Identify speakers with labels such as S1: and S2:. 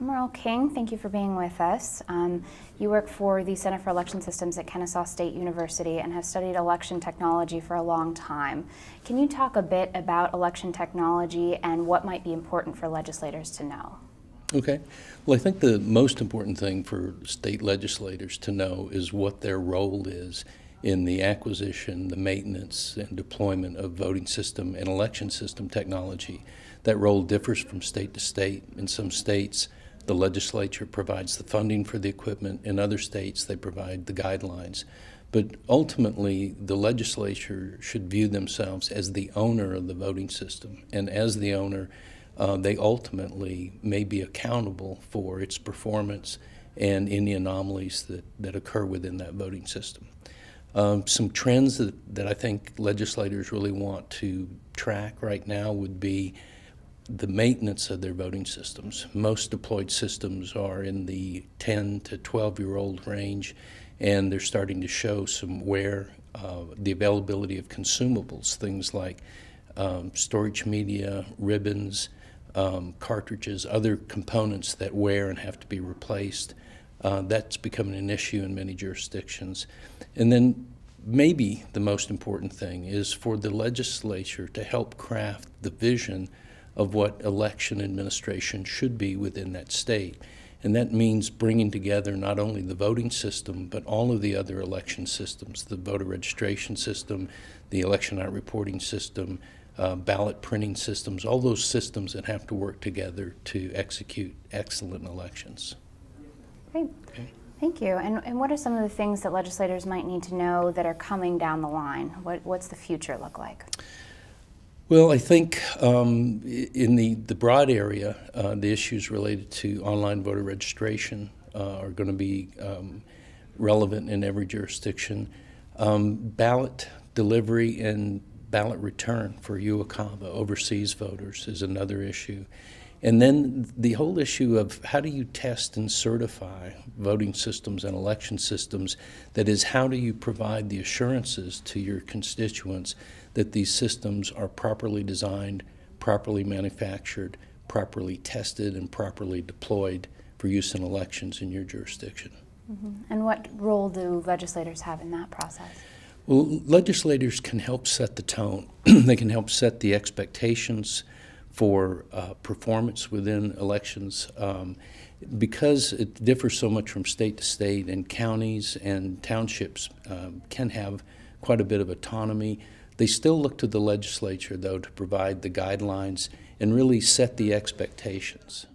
S1: Merle King, thank you for being with us. You work for the Center for Election Systems at Kennesaw State University and have studied election technology for a long time. Can you talk a bit about election technology and what might be important for legislators to know?
S2: Okay. Well, I think the most important thing for state legislators to know is what their role is in the acquisition, the maintenance, and deployment of voting system and election system technology. That role differs from state to state. In some states, the legislature provides the funding for the equipment. In other states, they provide the guidelines. But ultimately, the legislature should view themselves as the owner of the voting system. And as the owner, they ultimately may be accountable for its performance and any anomalies that occur within that voting system. Some trends that I think legislators really want to track right now would be the maintenance of their voting systems. Most deployed systems are in the 10 to 12-year-old range, and they're starting to show some wear, the availability of consumables, things like storage media, ribbons, cartridges, other components that wear and have to be replaced. That's becoming an issue in many jurisdictions. And then maybe the most important thing is for the legislature to help craft the vision of what election administration should be within that state. And that means bringing together not only the voting system, but all of the other election systems, the voter registration system, the election night reporting system, ballot printing systems, all those systems that have to work together to execute excellent elections.
S1: Great. Okay. Thank you. And what are some of the things that legislators might need to know that are coming down the line? What's the future look like?
S2: Well, I think in the broad area, the issues related to online voter registration are going to be relevant in every jurisdiction. Ballot delivery and ballot return for UOCAVA, overseas voters, is another issue. And then the whole issue of how do you test and certify voting systems and election systems, that is, how do you provide the assurances to your constituents that these systems are properly designed, properly manufactured, properly tested, and properly deployed for use in elections in your jurisdiction.
S1: Mm-hmm. And what role do legislators have in that process?
S2: Well, legislators can help set the tone. They can help set the expectations for performance within elections. Because it differs so much from state to state, and counties and townships can have quite a bit of autonomy, they still look to the legislature, though, to provide the guidelines and really set the expectations.